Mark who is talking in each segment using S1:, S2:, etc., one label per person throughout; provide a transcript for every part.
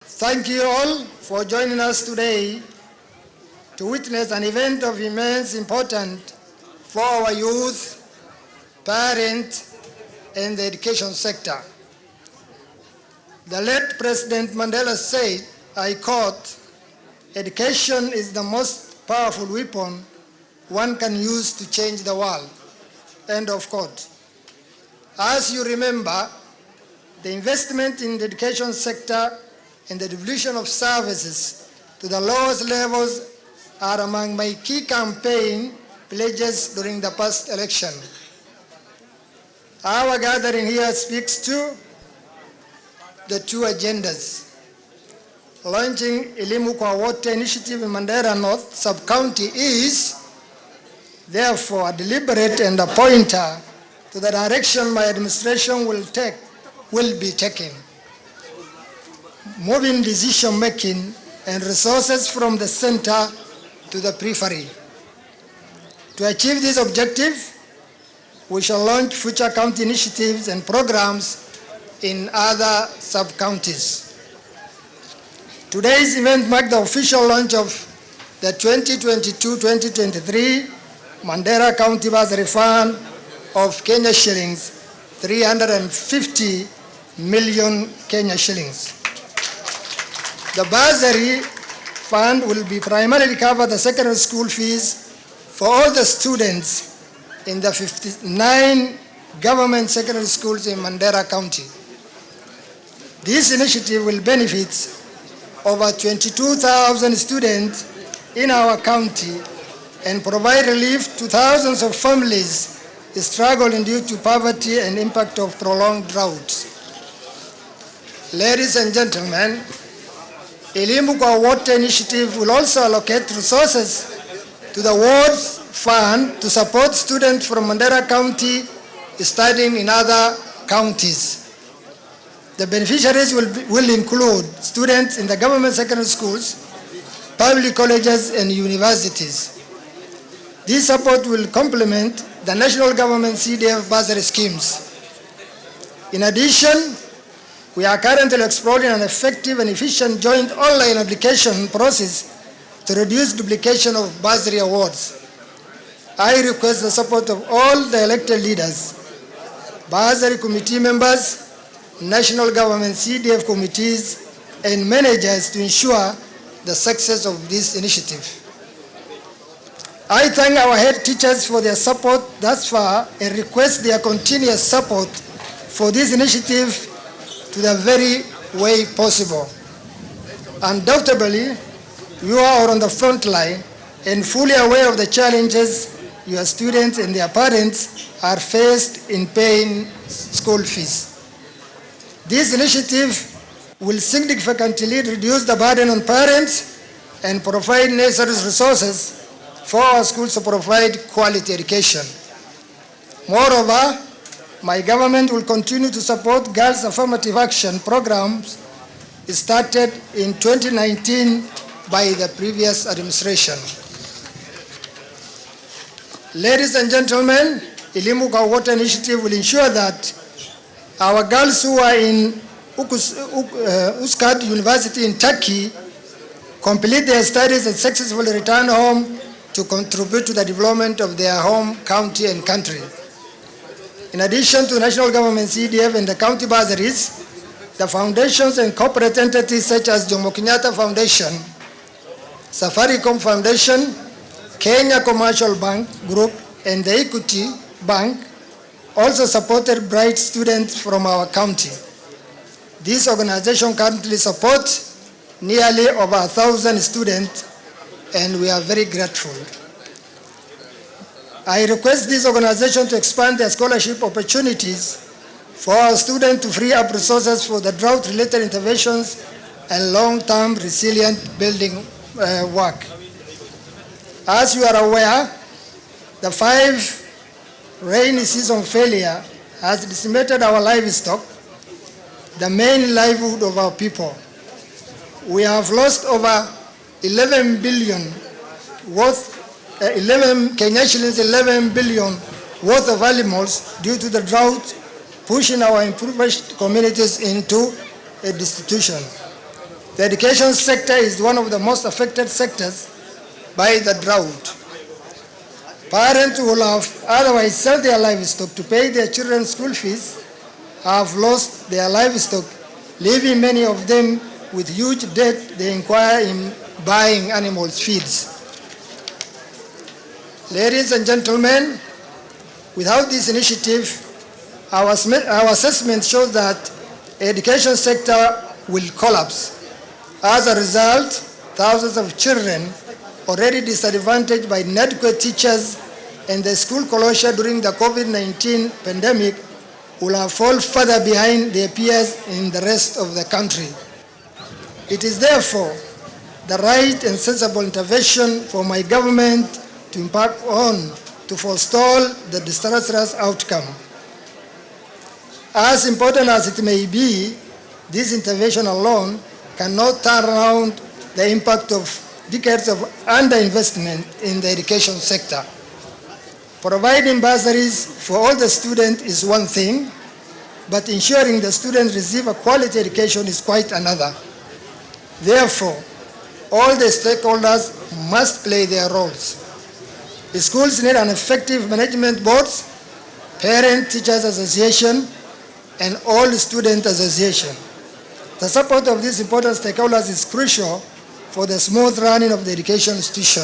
S1: Thank you all for joining us today to witness an event of immense importance for our youth, parents, and the education sector. The late President Mandela said, I quote, "Education is the most powerful weapon one can use to change the world," end of quote. As you remember, the investment in the education sector and the devolution of services to the lowest levels are among my key campaign pledges during the past election. Our gathering here speaks to the two agendas. Launching Elimu kwa Wote initiative in Mandera North Sub-County is therefore a deliberate and a pointer to the direction my administration will be taking. Moving decision-making and resources from the center to the periphery. To achieve this objective, we shall launch future county initiatives and programs in other sub-counties. Today's event marked the official launch of the 2022-2023 Mandera County Bursary Fund of Kenya shillings, 350 million Kenya shillings. The Bursary Fund will be primarily cover the secondary school fees for all the students in the 59 government secondary schools in Mandera County. This initiative will benefit over 22,000 students in our county and provide relief to thousands of families struggling due to poverty and impact of prolonged droughts. Ladies and gentlemen, Elimu kwa Wote initiative will also allocate resources to the Wards Fund to support students from Mandera County studying in other counties. The beneficiaries will include students in the government secondary schools, public colleges, and universities. This support will complement the national government CDF bursary schemes. In addition, we are currently exploring an effective and efficient joint online application process to reduce duplication of bursary awards. I request the support of all the elected leaders, bursary committee members, national government CDF committees, and managers to ensure the success of this initiative. I thank our head teachers for their support thus far and request their continuous support for this initiative to the very way possible. Undoubtedly, you are on the front line and fully aware of the challenges your students and their parents are faced in paying school fees. This initiative will significantly reduce the burden on parents and provide necessary resources for our schools to provide quality education. Moreover, my government will continue to support girls' affirmative action programs started in 2019 by the previous administration. Ladies and gentlemen, Elimu kwa Wote initiative will ensure that our girls who are in Uskad University in Turkey complete their studies and successfully return home to contribute to the development of their home county and country. In addition to national government CDF and the county bursaries, the foundations and corporate entities such as Jomo Kenyatta Foundation, Safaricom Foundation, Kenya Commercial Bank Group, and the Equity Bank also supported bright students from our county. This organization currently supports nearly over 1,000 students, and we are very grateful. I request this organization to expand their scholarship opportunities for our students to free up resources for the drought-related interventions and long-term resilient building work. As you are aware, the 5 rainy season failure has decimated our livestock, the main livelihood of our people. We have lost over 11 billion worth 11 Kenya shillings, 11 billion worth of animals due to the drought, pushing our impoverished communities into a destitution. The education sector is one of the most affected sectors by the drought. Parents who will have otherwise sell their livestock to pay their children's school fees have lost their livestock, leaving many of them with huge debt they incur in buying animals' feeds. Ladies and gentlemen, without this initiative, our assessment shows that the education sector will collapse. As a result, thousands of children already disadvantaged by inadequate teachers and the school closure during the COVID-19 pandemic will have fallen further behind their peers in the rest of the country. It is therefore the right and sensible intervention for my government to impact on to forestall the disastrous outcome. As important as it may be, this intervention alone cannot turn around the impact of decades of underinvestment in the education sector. Providing bursaries for all the students is one thing, but ensuring the students receive a quality education is quite another. Therefore, all the stakeholders must play their roles. The schools need an effective management boards, parent-teachers association, and all student association. The support of these important stakeholders is crucial for the smooth running of the education institution.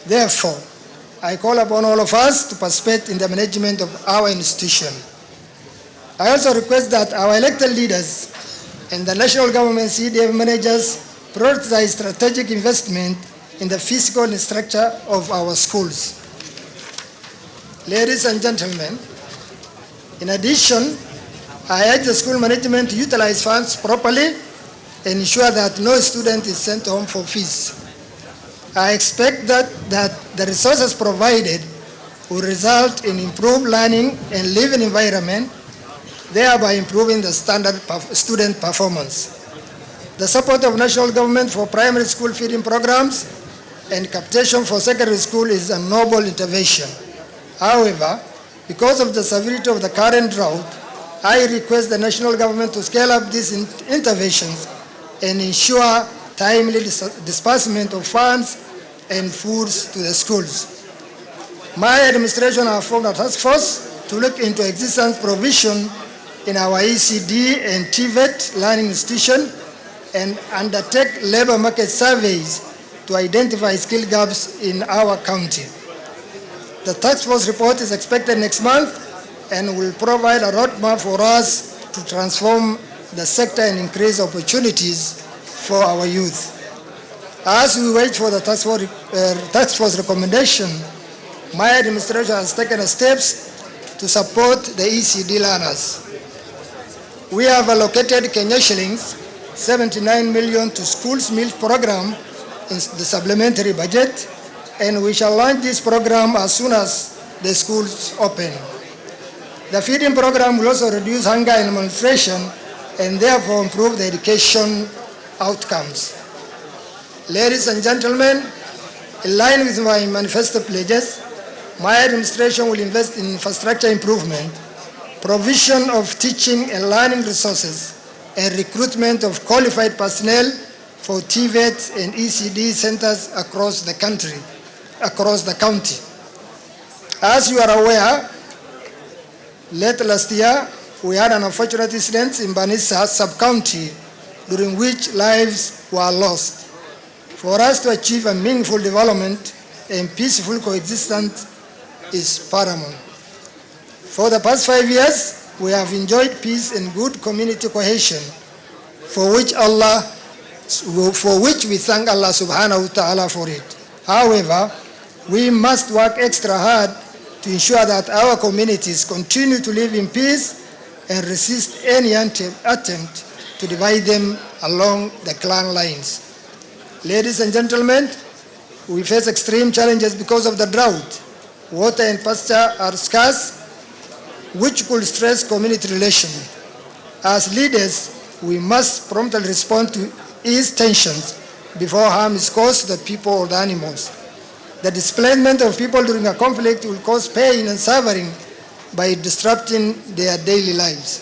S1: Therefore, I call upon all of us to participate in the management of our institution. I also request that our elected leaders and the national government CDF managers prioritize strategic investment in the physical structure of our schools. Ladies and gentlemen, in addition, I urge the school management to utilize funds properly and ensure that no student is sent home for fees. I expect that the resources provided will result in improved learning and living environment, thereby improving the standard of student performance. The support of national government for primary school feeding programs and capitation for secondary school is a noble intervention. However, because of the severity of the current drought, I request the national government to scale up these interventions and ensure timely disbursement of funds and foods to the schools. My administration has formed a task force to look into existence provision in our ECD and TVET learning institution and undertake labor market surveys to identify skill gaps in our county. The task force report is expected next month and will provide a roadmap for us to transform the sector and increase opportunities for our youth. As we wait for the task force recommendation, my administration has taken steps to support the ECD learners. We have allocated Kenya shillings 79 million to schools meals program in the supplementary budget, and we shall launch this program as soon as the schools open. The feeding program will also reduce hunger and malnutrition and therefore improve the education outcomes. Ladies and gentlemen, in line with my manifesto pledges, my administration will invest in infrastructure improvement, provision of teaching and learning resources, and recruitment of qualified personnel for TVET and ECD centers across the county. As you are aware, late last year, we had an unfortunate incident in Banissa sub-county during which lives were lost. For us to achieve a meaningful development and peaceful coexistence is paramount. For the past 5 years, we have enjoyed peace and good community cohesion, for which we thank Allah subhanahu wa ta'ala for it. However, we must work extra hard to ensure that our communities continue to live in peace and resist any attempt to divide them along the clan lines. Ladies and gentlemen, we face extreme challenges because of the drought. Water and pasture are scarce, which could stress community relations. As leaders, we must promptly respond to ease tensions before harm is caused to the people or the animals. The displacement of people during a conflict will cause pain and suffering by disrupting their daily lives.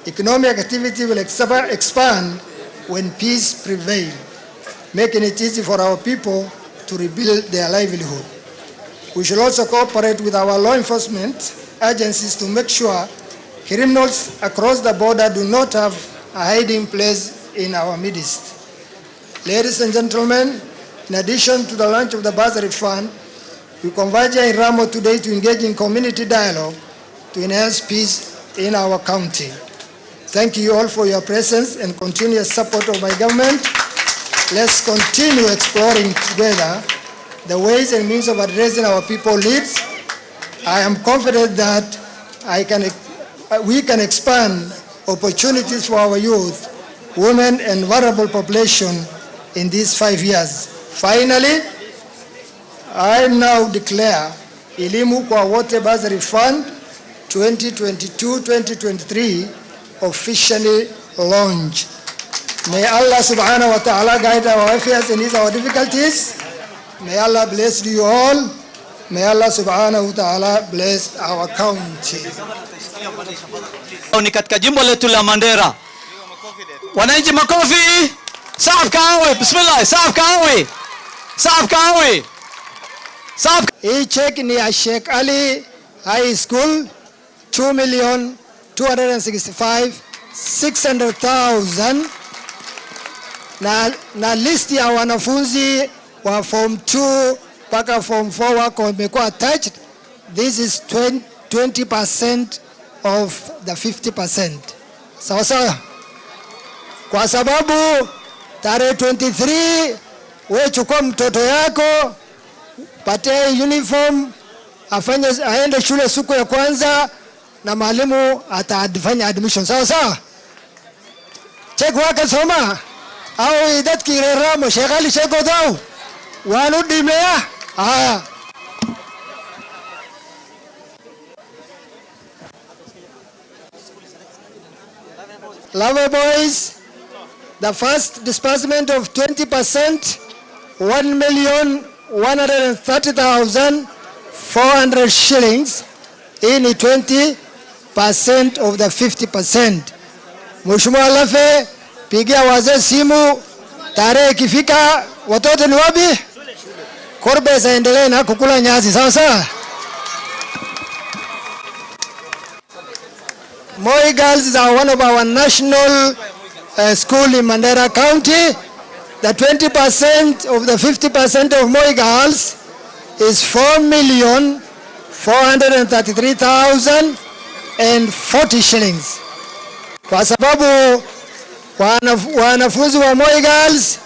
S1: Economic activity will expand when peace prevails, making it easy for our people to rebuild their livelihood. We should also cooperate with our law enforcement agencies to make sure criminals across the border do not have a hiding place in our midst. Ladies and gentlemen, in addition to the launch of the Bursary Fund, we converge in Ramo today to engage in community dialogue to enhance peace in our county. Thank you all for your presence and continuous support of my government. Let's continue exploring together the ways and means of addressing our people's needs. I am confident that we can expand opportunities for our youth, women, and vulnerable population in these 5 years. Finally, I now declare Elimu kwa Wote Bursary Fund 2022-2023 officially launched. May Allah subhanahu wa ta'ala guide our affairs and ease our difficulties. May Allah bless you all. May Allah subhanahu wa ta'ala bless our county.
S2: Ni katika jimbo letu la Mandera. Wananchi makofi. Saaf kawe. Bismillah. Saaf kawe. Saaf kawe. Saaf.
S1: Hii check ni ya Sheikh Ali High School 2,265,600,000 na list ya wanafunzi wa form 2 mpaka form 4 wako wamekuwa attached. This is 20% of the 50%. Sawa sawa. Kwa sababu tarehe 23 wewe chukua mtoto yako, patie uniform, aende shule siku ya kwanza na mwalimu atafanya admission. Sawa sawa. Check waka soma au idat kireramo shegali cheko dau wanu dimea haya. Lover boys, the first disbursement of 20%, 1,130,400 shillings, in 20% of the 50%. Mheshimiwa Lafe, pigia wazee simu, tarehe ikifika watoto ni wapi? Korbe zaendelee na kukula nyasi, sawa sawa? Moi Girls are one of our national school in Mandera County. The 20% of the 50% of Moi Girls is 4,433,040 shillings. Kwa sababu wanafunzi wa Moi Girls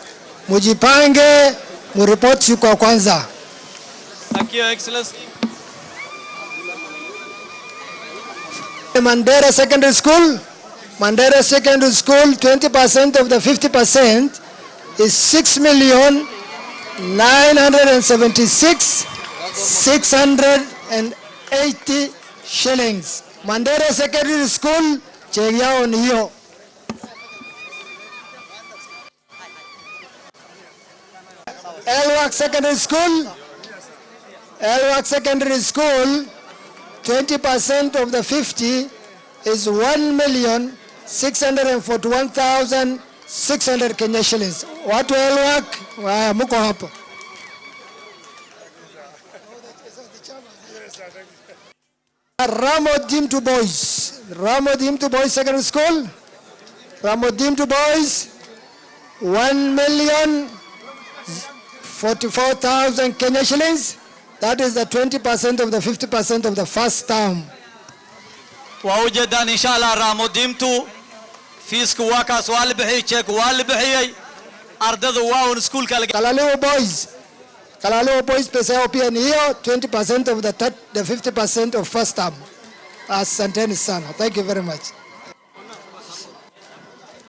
S1: mujipange, muripoti siku ya kwanza.
S2: Thank you, Excellency.
S1: Mandera Secondary School, 20% of the 50% is 6,976,680 shillings. Mandera Secondary School, check yao ni hiyo. Elwak Secondary School, 20% of the 50 is 1,641,600 Kenya shillings. Watu Elwak, muko hapo. Ramo Dimtu Boys Secondary School, Ramo Dimtu Boys, 1,044,000 Kenya shillings. That is the 20% of the 50% of the first term.
S2: ووجد إن شاء الله راموديمتو فيسك واكا سؤال بحي تشيك وال بحي أردد واون سكول
S1: Kalalewa Boys pesa yao pia ni hiyo 20% of the 50% of first term. Asanteni sana. Thank you very much.